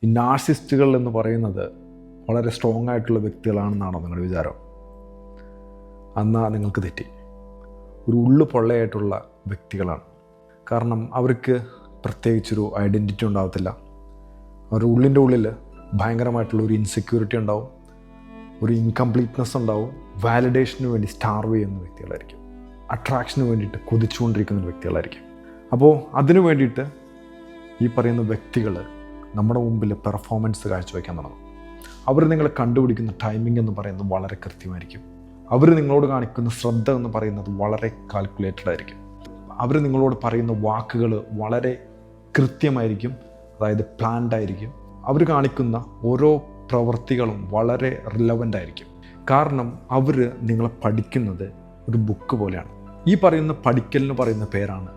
ഈ നാർസിസ്റ്റുകൾ എന്ന് പറയുന്നത് വളരെ സ്ട്രോങ് ആയിട്ടുള്ള വ്യക്തികളാണെന്നാണോ നിങ്ങളുടെ വിചാരം? എന്നാൽ നിങ്ങൾക്ക് തെറ്റി. ഒരു ഉള്ളു പൊള്ളയായിട്ടുള്ള വ്യക്തികളാണ്. കാരണം അവർക്ക് പ്രത്യേകിച്ചൊരു ഐഡൻറ്റിറ്റി ഉണ്ടാകത്തില്ല. അവരുടെ ഉള്ളിൻ്റെ ഉള്ളിൽ ഭയങ്കരമായിട്ടുള്ള ഒരു ഇൻസെക്യൂരിറ്റി ഉണ്ടാവും, ഒരു ഇൻകംപ്ലീറ്റ്നെസ് ഉണ്ടാവും. വാലിഡേഷന് വേണ്ടി സ്റ്റാർവ് ചെയ്യുന്ന വ്യക്തികളായിരിക്കും. അട്രാക്ഷന് വേണ്ടിയിട്ട് കൊതിച്ചുകൊണ്ടിരിക്കുന്ന വ്യക്തികളായിരിക്കും. അപ്പോൾ അതിനു വേണ്ടിയിട്ട് ഈ പറയുന്ന വ്യക്തികൾ നമ്മുടെ മുമ്പിൽ പെർഫോമൻസ് കാഴ്ചവെക്കാൻ തുടങ്ങും. അവർ നിങ്ങളെ കണ്ടുപിടിക്കുന്ന ടൈമിംഗ് എന്ന് പറയുന്നത് വളരെ കൃത്യമായിരിക്കും. അവർ നിങ്ങളോട് കാണിക്കുന്ന ശ്രദ്ധ എന്ന് പറയുന്നത് വളരെ കാൽക്കുലേറ്റഡ് ആയിരിക്കും. അവർ നിങ്ങളോട് പറയുന്ന വാക്കുകൾ വളരെ കൃത്യമായിരിക്കും, അതായത് പ്ലാൻഡ് ആയിരിക്കും. അവർ കാണിക്കുന്ന ഓരോ പ്രവൃത്തികളും വളരെ റിലവൻ്റ് ആയിരിക്കും. കാരണം അവർ നിങ്ങളെ പഠിക്കുന്നത് ഒരു ബുക്ക് പോലെയാണ്. ഈ പറയുന്ന പഠിക്കലിന് പറയുന്ന പേരാണ്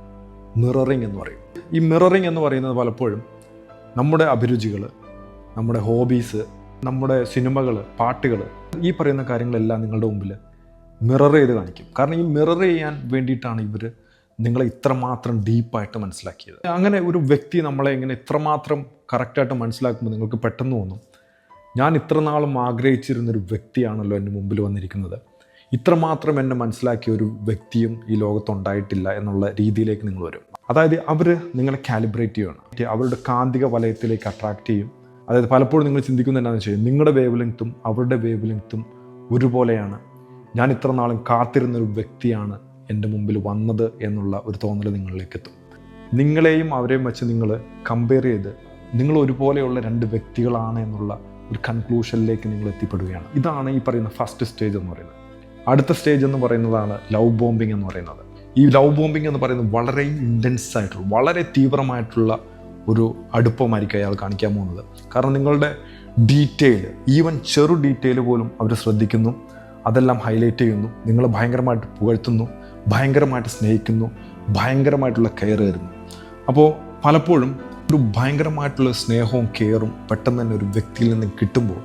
മിററിങ് എന്ന് പറയും. ഈ മിററിങ് എന്ന് പറയുന്നത് പലപ്പോഴും നമ്മുടെ അഭിരുചികൾ, നമ്മുടെ ഹോബീസ്, നമ്മുടെ സിനിമകൾ, പാട്ടുകൾ, ഈ പറയുന്ന കാര്യങ്ങളെല്ലാം നിങ്ങളുടെ മുമ്പിൽ മിറർ ചെയ്ത് കാണിക്കും. കാരണം ഈ മിറർ ചെയ്യാൻ വേണ്ടിയിട്ടാണ് ഇവർ നിങ്ങളെ ഇത്രമാത്രം ഡീപ്പായിട്ട് മനസ്സിലാക്കിയത്. അങ്ങനെ ഒരു വ്യക്തി നമ്മളെ ഇങ്ങനെ ഇത്രമാത്രം കറക്റ്റായിട്ട് മനസ്സിലാക്കുമ്പോൾ നിങ്ങൾക്ക് പെട്ടെന്ന് തോന്നും, ഞാൻ ഇത്ര നാളും ആഗ്രഹിച്ചിരുന്നൊരു വ്യക്തിയാണല്ലോ എൻ്റെ മുമ്പിൽ വന്നിരിക്കുന്നത്. ഇത്രമാത്രം എന്നെ മനസ്സിലാക്കിയ ഒരു വ്യക്തിയും ഈ ലോകത്തുണ്ടായിട്ടില്ല എന്നുള്ള രീതിയിലേക്ക് നിങ്ങൾ വരും. അതായത് അവർ നിങ്ങളെ കാലിബ്രേറ്റ് ചെയ്യുകയാണ്, അവരുടെ കാന്തിക വലയത്തിലേക്ക് അട്രാക്റ്റ് ചെയ്യും. അതായത് പലപ്പോഴും നിങ്ങൾ ചിന്തിക്കുന്നത് എന്താണെന്ന് വെച്ചാൽ, നിങ്ങളുടെ വേവ് ലെങ്ത്തും അവരുടെ വേവ് ലെങ്ത്തും ഒരുപോലെയാണ്. ഞാൻ ഇത്ര നാളും കാത്തിരുന്നൊരു വ്യക്തിയാണ് എൻ്റെ മുമ്പിൽ വന്നത് എന്നുള്ള ഒരു തോന്നൽ നിങ്ങളിലേക്ക് എത്തും. നിങ്ങളെയും അവരെയും വെച്ച് നിങ്ങൾ കമ്പയർ ചെയ്ത് നിങ്ങൾ ഒരുപോലെയുള്ള രണ്ട് വ്യക്തികളാണ് എന്നുള്ള ഒരു കൺക്ലൂഷനിലേക്ക് നിങ്ങൾ എത്തിപ്പെടുകയാണ്. ഇതാണ് ഈ പറയുന്ന ഫസ്റ്റ് സ്റ്റേജ് എന്ന് പറയുന്നത്. അടുത്ത സ്റ്റേജ് എന്ന് പറയുന്നതാണ് ലവ് ബോംബിംഗ് എന്ന് പറയുന്നത്. ഈ ലവ് ബോംബിംഗ് എന്ന് പറയുന്നത് വളരെ ഇൻറ്റൻസ് ആയിട്ടുള്ള, വളരെ തീവ്രമായിട്ടുള്ള ഒരു അടുപ്പമായിരിക്കും അയാൾ കാണിക്കാൻ പോകുന്നത്. കാരണം നിങ്ങളുടെ ഡീറ്റെയിൽ, ഈവൻ ചെറു ഡീറ്റെയിൽ പോലും അവർ ശ്രദ്ധിക്കുന്നു, അതെല്ലാം ഹൈലൈറ്റ് ചെയ്യുന്നു, നിങ്ങളെ ഭയങ്കരമായിട്ട് പുകഴ്ത്തുന്നു, ഭയങ്കരമായിട്ട് സ്നേഹിക്കുന്നു, ഭയങ്കരമായിട്ടുള്ള കെയർ തരുന്നു. അപ്പോൾ പലപ്പോഴും ഒരു ഭയങ്കരമായിട്ടുള്ള സ്നേഹവും കെയറും പെട്ടെന്ന് തന്നെ ഒരു വ്യക്തിയിൽ നിന്ന് കിട്ടുമ്പോൾ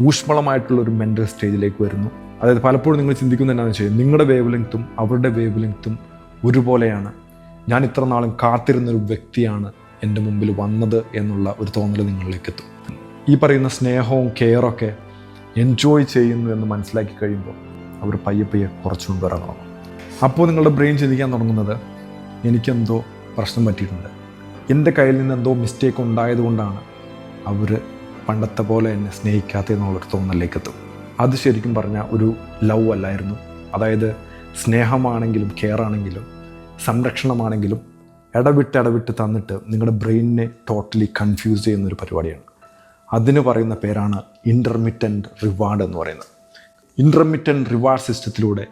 ഊഷ്മളമായിട്ടുള്ള ഒരു മെൻ്റൽ സ്റ്റേജിലേക്ക് വരുന്നു. അതായത് പലപ്പോഴും നിങ്ങൾ ചിന്തിക്കുന്നത് എന്താണെന്ന് വെച്ചാൽ, നിങ്ങളുടെ വേവ് ലെങ്ത്തും അവരുടെ വേവ് ലെങ്ത്തും ഒരുപോലെയാണ്. ഞാൻ ഇത്ര നാളും കാത്തിരുന്നൊരു വ്യക്തിയാണ് എൻ്റെ മുമ്പിൽ വന്നത് എന്നുള്ള ഒരു തോന്നൽ നിങ്ങളിലേക്ക് എത്തും. ഈ പറയുന്ന സ്നേഹവും കെയറൊക്കെ എൻജോയ് ചെയ്യുന്നു എന്ന് മനസ്സിലാക്കി കഴിയുമ്പോൾ അവർ പയ്യെ പയ്യെ കുറച്ചുകൊണ്ട് വരാൻ തുടങ്ങും. അപ്പോൾ നിങ്ങളുടെ ബ്രെയിൻ ചിന്തിക്കാൻ തുടങ്ങുന്നത്, എനിക്കെന്തോ പ്രശ്നം പറ്റിയിട്ടുണ്ട്, എൻ്റെ കയ്യിൽ നിന്ന് എന്തോ മിസ്റ്റേക്ക് ഉണ്ടായതുകൊണ്ടാണ് അവർ പണ്ടത്തെ പോലെ എന്നെ സ്നേഹിക്കാത്തതെന്നുള്ളൊരു തോന്നലിലേക്ക് എത്തും. അത് ശരിക്കും പറഞ്ഞാൽ ഒരു ലവ് അല്ലായിരുന്നു. അതായത് സ്നേഹമാണെങ്കിലും കെയർ ആണെങ്കിലും സംരക്ഷണമാണെങ്കിലും ഇടവിട്ട് തന്നിട്ട് നിങ്ങളുടെ ബ്രെയിനിനെ ടോട്ടലി കൺഫ്യൂസ് ചെയ്യുന്നൊരു പരിപാടിയാണ്. അതിന് പറയുന്ന പേരാണ് ഇൻ്റർമിറ്റൻറ്റ് റിവാർഡ് എന്ന് പറയുന്നത്. ഇൻ്റർമിറ്റൻറ്റ് റിവാർഡ് സിസ്റ്റത്തിലൂടെ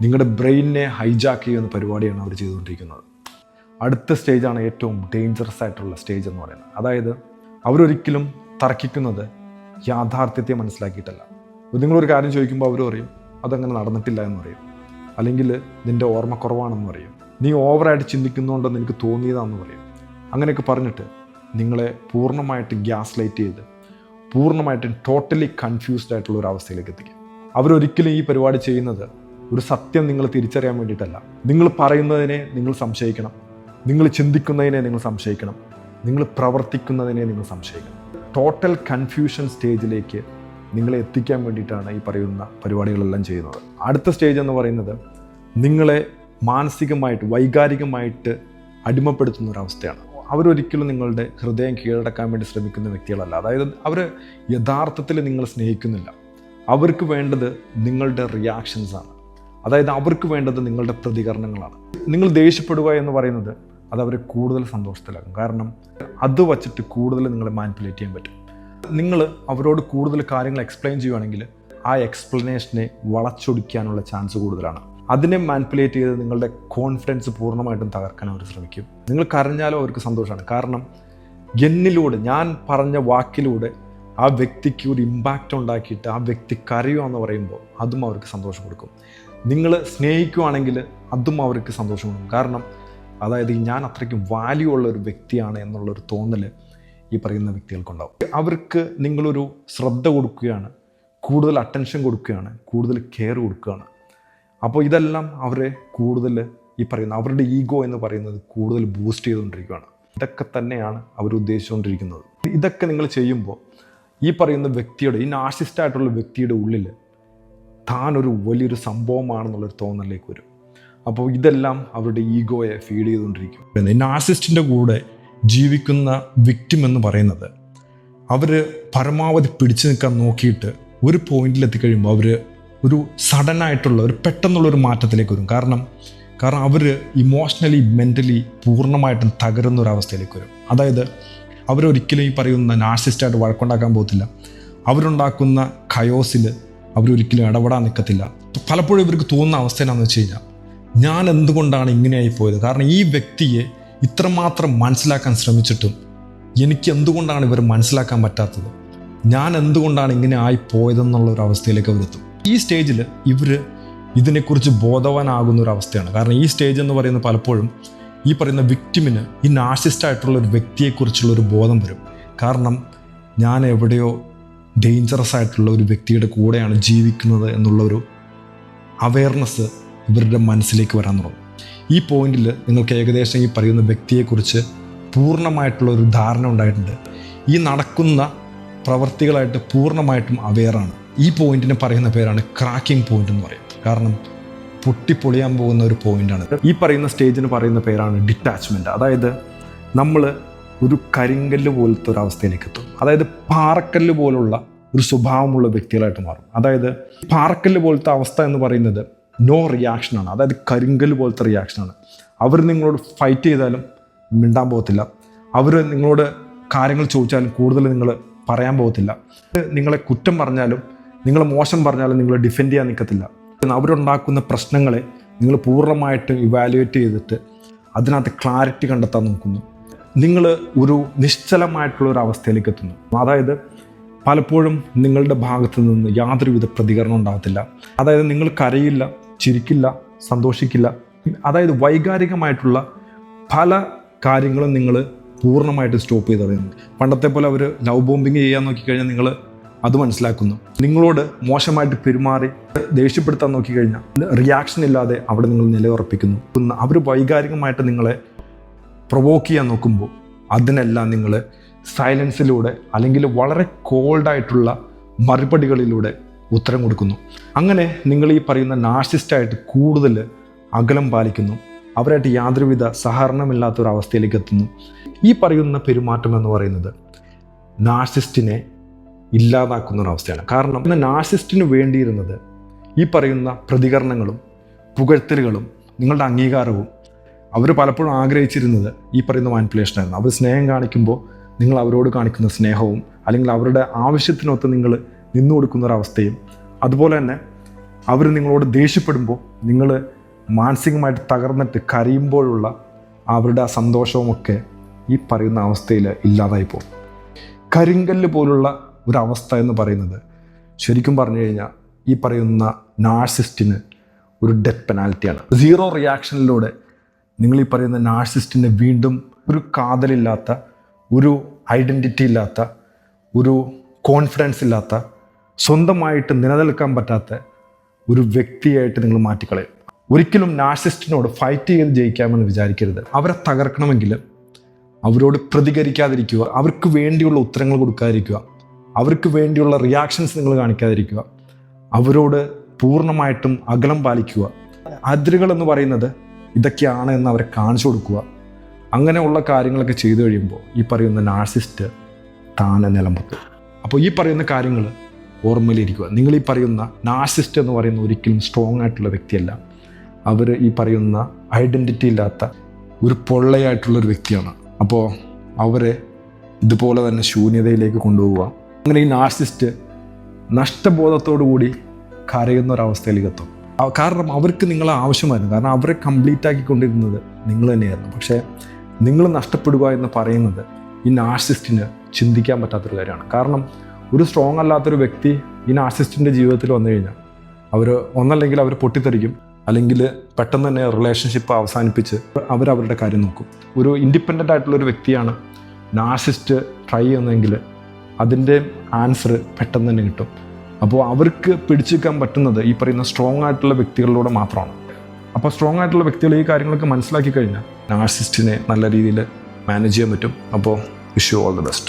നിങ്ങളുടെ ബ്രെയിനിനെ ഹൈജാക്ക് ചെയ്യുന്ന പരിപാടിയാണ് അവർ ചെയ്തുകൊണ്ടിരിക്കുന്നത്. അടുത്ത സ്റ്റേജാണ് ഏറ്റവും ഡേഞ്ചറസ് ആയിട്ടുള്ള സ്റ്റേജ് എന്ന് പറയുന്നത്. അതായത് അവരൊരിക്കലും തർക്കിക്കുന്നത് യാഥാർത്ഥ്യത്തെ മനസ്സിലാക്കിയിട്ടല്ല. നിങ്ങളൊരു കാര്യം ചോദിക്കുമ്പോൾ അവർ പറയും, അതങ്ങനെ നടന്നിട്ടില്ല എന്ന് പറയും, അല്ലെങ്കിൽ നിൻ്റെ ഓർമ്മക്കുറവാണെന്ന് പറയും, നീ ഓവറായിട്ട് ചിന്തിക്കുന്നുണ്ടെന്ന് എനിക്ക് തോന്നിയതാണെന്ന് പറയും. അങ്ങനെയൊക്കെ പറഞ്ഞിട്ട് നിങ്ങളെ പൂർണ്ണമായിട്ട് ഗ്യാസ് ലൈറ്റ് ചെയ്ത് പൂർണ്ണമായിട്ടും ടോട്ടലി കൺഫ്യൂസ്ഡ് ആയിട്ടുള്ള ഒരു അവസ്ഥയിലേക്ക് എത്തിക്കും. അവരൊരിക്കലും ഈ പരിപാടി ചെയ്യുന്നത് ഒരു സത്യം നിങ്ങൾ തിരിച്ചറിയാൻ വേണ്ടിയിട്ടല്ല. നിങ്ങൾ പറയുന്നതിനെ നിങ്ങൾ സംശയിക്കണം, നിങ്ങൾ ചിന്തിക്കുന്നതിനെ നിങ്ങൾ സംശയിക്കണം, നിങ്ങൾ പ്രവർത്തിക്കുന്നതിനെ നിങ്ങൾ സംശയിക്കണം. ടോട്ടൽ കൺഫ്യൂഷൻ സ്റ്റേജിലേക്ക് നിങ്ങളെ എത്തിക്കാൻ വേണ്ടിയിട്ടാണ് ഈ പറയുന്ന പരിപാടികളെല്ലാം ചെയ്യുന്നത്. അടുത്ത സ്റ്റേജ് എന്ന് പറയുന്നത് നിങ്ങളെ മാനസികമായിട്ട് വൈകാരികമായിട്ട് അടിമപ്പെടുത്തുന്ന ഒരവസ്ഥയാണ്. അവരൊരിക്കലും നിങ്ങളുടെ ഹൃദയം കീഴടക്കാൻ വേണ്ടി ശ്രമിക്കുന്ന വ്യക്തികളല്ല. അതായത് അവർ യഥാർത്ഥത്തിൽ നിങ്ങൾ സ്നേഹിക്കുന്നില്ല. അവർക്ക് വേണ്ടത് നിങ്ങളുടെ റിയാക്ഷൻസാണ്. അതായത് അവർക്ക് വേണ്ടത് നിങ്ങളുടെ പ്രതികരണങ്ങളാണ്. നിങ്ങൾ ദേഷ്യപ്പെടുക എന്ന് പറയുന്നത് അത് അവരെ കൂടുതൽ സന്തോഷത്തിലാക്കും. കാരണം അത് വച്ചിട്ട് കൂടുതൽ നിങ്ങളെ മാനിപ്പുലേറ്റ് ചെയ്യാൻ പറ്റും. നിങ്ങൾ അവരോട് കൂടുതൽ കാര്യങ്ങൾ എക്സ്പ്ലെയിൻ ചെയ്യുകയാണെങ്കിൽ ആ എക്സ്പ്ലനേഷനെ വളച്ചൊടിക്കാനുള്ള ചാൻസ് കൂടുതലാണ്. അതിനെ മാനിപ്പുലേറ്റ് ചെയ്ത് നിങ്ങളുടെ കോൺഫിഡൻസ് പൂർണ്ണമായിട്ടും തകർക്കാൻ അവർ ശ്രമിക്കും. നിങ്ങൾ കരഞ്ഞാലും അവർക്ക് സന്തോഷമാണ്. കാരണം എന്നിലൂടെ, ഞാൻ പറഞ്ഞ വാക്കിലൂടെ ആ വ്യക്തിക്ക് ഒരു ഇമ്പാക്റ്റ് ഉണ്ടാക്കിയിട്ട് ആ വ്യക്തി കരയുക എന്ന് പറയുമ്പോൾ അതും അവർക്ക് സന്തോഷം കൊടുക്കും. നിങ്ങൾ സ്നേഹിക്കുകയാണെങ്കിൽ അതും അവർക്ക് സന്തോഷം കൊടുക്കും. കാരണം അതായത് ഞാൻ അത്രയ്ക്ക് വാല്യൂ ഉള്ള ഒരു വ്യക്തിയാണ് എന്നുള്ളൊരു തോന്നൽ ഈ പറയുന്ന വ്യക്തികൾക്കുണ്ടാവും. അവർക്ക് നിങ്ങളൊരു ശ്രദ്ധ കൊടുക്കുകയാണ്, കൂടുതൽ അറ്റൻഷൻ കൊടുക്കുകയാണ്, കൂടുതൽ കെയർ കൊടുക്കുകയാണ്. അപ്പോൾ ഇതെല്ലാം അവരെ കൂടുതൽ ഈ പറയുന്ന അവരുടെ ഈഗോ എന്ന് പറയുന്നത് കൂടുതൽ ബൂസ്റ്റ് ചെയ്തുകൊണ്ടിരിക്കുകയാണ്. ഇതൊക്കെ തന്നെയാണ് അവർ ഉദ്ദേശിച്ചുകൊണ്ടിരിക്കുന്നത്. ഇതൊക്കെ നിങ്ങൾ ചെയ്യുമ്പോൾ ഈ പറയുന്ന വ്യക്തിയുടെ, ഈ നാർസിസ്റ്റായിട്ടുള്ള വ്യക്തിയുടെ ഉള്ളിൽ താനൊരു വലിയൊരു സംഭവമാണെന്നുള്ളൊരു തോന്നലിലേക്ക് വരും. അപ്പോൾ ഇതെല്ലാം അവരുടെ ഈഗോയെ ഫീഡ് ചെയ്തുകൊണ്ടിരിക്കും. നാർസിസ്റ്റിൻ്റെ കൂടെ ജീവിക്കുന്ന വിക്ടിം എന്ന് പറയുന്നത് അവർ പരമാവധി പിടിച്ചു നിൽക്കാൻ നോക്കിയിട്ട് ഒരു പോയിന്റിൽ എത്തിക്കഴിയുമ്പോൾ അവർ ഒരു സഡനായിട്ടുള്ള ഒരു പെട്ടെന്നുള്ളൊരു മാറ്റത്തിലേക്ക് വരും. കാരണം അവർ ഇമോഷണലി മെൻ്റലി പൂർണ്ണമായിട്ടും തകരുന്ന ഒരു അവസ്ഥയിലേക്ക് വരും. അതായത് അവരൊരിക്കലും ഈ പറയുന്ന നാർസിസ്റ്റായിട്ട് വഴക്കുണ്ടാക്കാൻ പോകത്തില്ല. അവരുണ്ടാക്കുന്ന കയോസിൽ അവരൊരിക്കലും ഇടപെടാൻ നിൽക്കത്തില്ല. പലപ്പോഴും ഇവർക്ക് തോന്നുന്ന അവസ്ഥ എന്താണെന്ന് വെച്ച് കഴിഞ്ഞാൽ, ഞാൻ എന്തുകൊണ്ടാണ് ഇങ്ങനെയായി പോയത്, കാരണം ഈ വ്യക്തിയെ ഇത്രമാത്രം മനസ്സിലാക്കാൻ ശ്രമിച്ചിട്ടും എനിക്ക് എന്തുകൊണ്ടാണ് ഇവർ മനസ്സിലാക്കാൻ പറ്റാത്തത്, ഞാൻ എന്തുകൊണ്ടാണ് ഇങ്ങനെ ആയിപ്പോയതെന്നുള്ള ഒരു അവസ്ഥയിലേക്ക് അവരെത്തും. ഈ സ്റ്റേജിൽ ഇവർ ഇതിനെക്കുറിച്ച് ബോധവാനാകുന്ന ഒരു അവസ്ഥയാണ്. കാരണം ഈ സ്റ്റേജ് എന്ന് പറയുന്നത് പലപ്പോഴും ഈ പറയുന്ന വിക്ടിമിന് ഈ നാർസിസ്റ്റായിട്ടുള്ള ഒരു വ്യക്തിയെക്കുറിച്ചുള്ളൊരു ബോധം വരും. കാരണം ഞാൻ എവിടെയോ ഡേഞ്ചറസ് ആയിട്ടുള്ള ഒരു വ്യക്തിയുടെ കൂടെയാണ് ജീവിക്കുന്നത് എന്നുള്ളൊരു അവെയർനെസ് ഇവരുടെ മനസ്സിലേക്ക് വരാൻ തുടങ്ങും. ഈ പോയിന്റിൽ നിങ്ങൾക്ക് ഏകദേശം ഈ പറയുന്ന വ്യക്തിയെക്കുറിച്ച് പൂർണ്ണമായിട്ടുള്ള ഒരു ധാരണ ഉണ്ടായിട്ടുണ്ട്. ഈ നടക്കുന്ന പ്രവർത്തികളായിട്ട് പൂർണ്ണമായിട്ടും അവെയറാണ്. ഈ പോയിന്റിന് പറയുന്ന പേരാണ് ക്രാക്കിംഗ് പോയിന്റ് എന്ന് പറയും. കാരണം പൊട്ടിപ്പൊളിയാൻ പോകുന്ന ഒരു പോയിന്റാണ്. ഈ പറയുന്ന സ്റ്റേജിന് പറയുന്ന പേരാണ് ഡിറ്റാച്ച്മെൻറ്റ്. അതായത് നമ്മൾ ഒരു കരിങ്കല്ല് പോലത്തെ ഒരു അവസ്ഥയിലേക്ക് എത്തും. അതായത് പാറക്കല്ല് പോലുള്ള ഒരു സ്വഭാവമുള്ള വ്യക്തികളായിട്ട് മാറും. അതായത് പാറക്കല്ല് പോലത്തെ അവസ്ഥ എന്ന് പറയുന്നത് നോ റിയാക്ഷനാണ്. അതായത് കരിങ്കല്ല് പോലത്തെ റിയാക്ഷനാണ്. അവർ നിങ്ങളോട് ഫൈറ്റ് ചെയ്താലും മിണ്ടാൻ പോകത്തില്ല. അവർ നിങ്ങളോട് കാര്യങ്ങൾ ചോദിച്ചാലും കൂടുതൽ നിങ്ങൾ പറയാൻ പോകത്തില്ല. നിങ്ങളെ കുറ്റം പറഞ്ഞാലും നിങ്ങൾ മോശം പറഞ്ഞാലും നിങ്ങൾ ഡിഫെൻഡ് ചെയ്യാൻ നിൽക്കത്തില്ല. അവരുണ്ടാക്കുന്ന പ്രശ്നങ്ങളെ നിങ്ങൾ പൂർണ്ണമായിട്ട് ഇവാലുവേറ്റ് ചെയ്തിട്ട് അതിനകത്ത് ക്ലാരിറ്റി കണ്ടെത്താൻ നോക്കുന്നു. നിങ്ങൾ ഒരു നിശ്ചലമായിട്ടുള്ള ഒരു അവസ്ഥയിലേക്ക് എത്തുന്നു. അതായത് പലപ്പോഴും നിങ്ങളുടെ ഭാഗത്ത് നിന്ന് യാതൊരുവിധ പ്രതികരണം ഉണ്ടാകത്തില്ല. അതായത് നിങ്ങൾ കരയില്ല, ചിരിക്കില്ല, സന്തോഷിക്കില്ല. അതായത് വൈകാരികമായിട്ടുള്ള പല കാര്യങ്ങളും നിങ്ങൾ പൂർണ്ണമായിട്ട് സ്റ്റോപ്പ് ചെയ്ത് കളയുന്നു. പണ്ടത്തെ പോലെ അവർ ലവ് ബോംബിങ് ചെയ്യാൻ നോക്കിക്കഴിഞ്ഞാൽ നിങ്ങൾ അത് മനസ്സിലാക്കുന്നു. നിങ്ങളോട് മോശമായിട്ട് പെരുമാറി ദേഷ്യപ്പെടുത്താൻ നോക്കിക്കഴിഞ്ഞാൽ റിയാക്ഷൻ ഇല്ലാതെ അവിടെ നിങ്ങൾ നിലയുറപ്പിക്കുന്നു. അവർ വൈകാരികമായിട്ട് നിങ്ങളെ പ്രൊവോക്ക് ചെയ്യാൻ നോക്കുമ്പോൾ അതിനെല്ലാം നിങ്ങൾ സൈലൻസിലൂടെ അല്ലെങ്കിൽ വളരെ കോൾഡായിട്ടുള്ള മറുപടികളിലൂടെ ഉത്തരം കൊടുക്കുന്നു. അങ്ങനെ നിങ്ങൾ ഈ പറയുന്ന നാർസിസ്റ്റായിട്ട് കൂടുതൽ അകലം പാലിക്കുന്നു. അവരായിട്ട് യാതൊരുവിധ സഹകരണമില്ലാത്തൊരവസ്ഥയിലേക്ക് എത്തുന്നു. ഈ പറയുന്ന പെരുമാറ്റം എന്ന് പറയുന്നത് നാർസിസ്റ്റിനെ ഇല്ലാതാക്കുന്ന ഒരവസ്ഥയാണ്. കാരണം നാർസിസ്റ്റിന് വേണ്ടിയിരുന്നത് ഈ പറയുന്ന പ്രതികരണങ്ങളും പുകഴ്ത്തലുകളും നിങ്ങളുടെ അംഗീകാരവും. അവർ പലപ്പോഴും ആഗ്രഹിച്ചിരുന്നത് ഈ പറയുന്ന മാനിപ്പുലേഷനായിരുന്നു. അവർ സ്നേഹം കാണിക്കുമ്പോൾ നിങ്ങൾ അവരോട് കാണിക്കുന്ന സ്നേഹവും അല്ലെങ്കിൽ അവരുടെ ആവശ്യത്തിനൊത്ത് നിങ്ങൾ നിന്നു കൊടുക്കുന്ന ഒരവസ്ഥയും, അതുപോലെ തന്നെ അവർ നിങ്ങളോട് ദേഷ്യപ്പെടുമ്പോൾ നിങ്ങൾ മാനസികമായിട്ട് തകർന്നിട്ട് കരയുമ്പോഴുള്ള അവരുടെ ആ സന്തോഷവുമൊക്കെ ഈ പറയുന്ന അവസ്ഥയിൽ ഇല്ലാതായി പോകും. കരിങ്കല്ല് പോലുള്ള ഒരവസ്ഥ എന്ന് പറയുന്നത് ശരിക്കും പറഞ്ഞു കഴിഞ്ഞാൽ ഈ പറയുന്ന നാർസിസ്റ്റിന് ഒരു ഡെത്ത് പെനാൽറ്റിയാണ്. സീറോ റിയാക്ഷനിലൂടെ നിങ്ങൾ ഈ പറയുന്ന നാർസിസ്റ്റിനെ വീണ്ടും ഒരു കാതലില്ലാത്ത, ഒരു ഐഡൻറ്റിറ്റി ഇല്ലാത്ത, ഒരു കോൺഫിഡൻസ് ഇല്ലാത്ത, സ്വന്തമായിട്ട് നിലനിൽക്കാൻ പറ്റാത്ത ഒരു വ്യക്തിയായിട്ട് നിങ്ങൾ മാറ്റിക്കളയും. ഒരിക്കലും നാർസിസ്റ്റിനോട് ഫൈറ്റ് ചെയ്ത് ജയിക്കാമെന്ന് വിചാരിക്കരുത്. അവരെ തകർക്കണമെങ്കിൽ അവരോട് പ്രതികരിക്കാതിരിക്കുക, അവർക്ക് വേണ്ടിയുള്ള ഉത്തരങ്ങൾ കൊടുക്കാതിരിക്കുക, അവർക്ക് വേണ്ടിയുള്ള റിയാക്ഷൻസ് നിങ്ങൾ കാണിക്കാതിരിക്കുക, അവരോട് പൂർണ്ണമായിട്ടും അകലം പാലിക്കുക. അതിരുകൾ എന്ന് പറയുന്നത് ഇതൊക്കെയാണ് എന്ന് അവരെ കാണിച്ചു കൊടുക്കുക. അങ്ങനെയുള്ള കാര്യങ്ങളൊക്കെ ചെയ്തു കഴിയുമ്പോൾ ഈ പറയുന്ന നാർസിസ്റ്റ് താനെ നിലമ്പൊത്തും. അപ്പോൾ ഈ പറയുന്ന കാര്യങ്ങൾ ഓർമ്മയിലിരിക്കുക. നിങ്ങൾ ഈ പറയുന്ന നാർസിസ്റ്റ് എന്ന് പറയുന്ന ഒരിക്കലും സ്ട്രോങ് ആയിട്ടുള്ള വ്യക്തിയല്ല. അവർ ഈ പറയുന്ന ഐഡൻറ്റിറ്റി ഇല്ലാത്ത ഒരു പൊള്ളയായിട്ടുള്ളൊരു വ്യക്തിയാണ്. അപ്പോൾ അവരെ ഇതുപോലെ തന്നെ ശൂന്യതയിലേക്ക് കൊണ്ടുപോവുക. അങ്ങനെ ഈ നാർസിസ്റ്റ് നഷ്ടബോധത്തോടു കൂടി കരയുന്ന ഒരവസ്ഥയിലേക്ക് എത്തും. കാരണം അവർക്ക് നിങ്ങളെ ആവശ്യമായിരുന്നു. കാരണം അവരെ കംപ്ലീറ്റ് ആക്കിക്കൊണ്ടിരുന്നത് നിങ്ങൾ തന്നെയായിരുന്നു. പക്ഷേ നിങ്ങൾ നഷ്ടപ്പെടുക എന്ന് പറയുന്നത് ഈ നാർസിസ്റ്റിന് ചിന്തിക്കാൻ പറ്റാത്തൊരു കാര്യമാണ്. കാരണം ഒരു സ്ട്രോങ് അല്ലാത്തൊരു വ്യക്തി ഈ നാർസിസ്റ്റിൻ്റെ ജീവിതത്തിൽ വന്നു കഴിഞ്ഞാൽ ഒന്നല്ലെങ്കിൽ അവർ പൊട്ടിത്തെറിക്കും, അല്ലെങ്കിൽ പെട്ടെന്ന് തന്നെ റിലേഷൻഷിപ്പ് അവസാനിപ്പിച്ച് അവരവരുടെ കാര്യം നോക്കും. ഒരു ഇൻഡിപെൻഡൻ്റ് ആയിട്ടുള്ളൊരു വ്യക്തിയാണ് നാർസിസ്റ്റ് ട്രൈ ചെയ്യുന്നതെങ്കിൽ അതിൻ്റെ ആൻസർ പെട്ടെന്ന് തന്നെ കിട്ടും. അപ്പോൾ അവർക്ക് പിടിച്ചു നിൽക്കാൻ പറ്റുന്നത് ഈ പറയുന്ന സ്ട്രോങ് ആയിട്ടുള്ള വ്യക്തികളിലൂടെ മാത്രമാണ്. അപ്പോൾ സ്ട്രോങ് ആയിട്ടുള്ള വ്യക്തികൾ ഈ കാര്യങ്ങളൊക്കെ മനസ്സിലാക്കി കഴിഞ്ഞാൽ നാർസിസ്റ്റിനെ നല്ല രീതിയിൽ മാനേജ് ചെയ്യാൻ പറ്റും. അപ്പോൾ wish you all the best.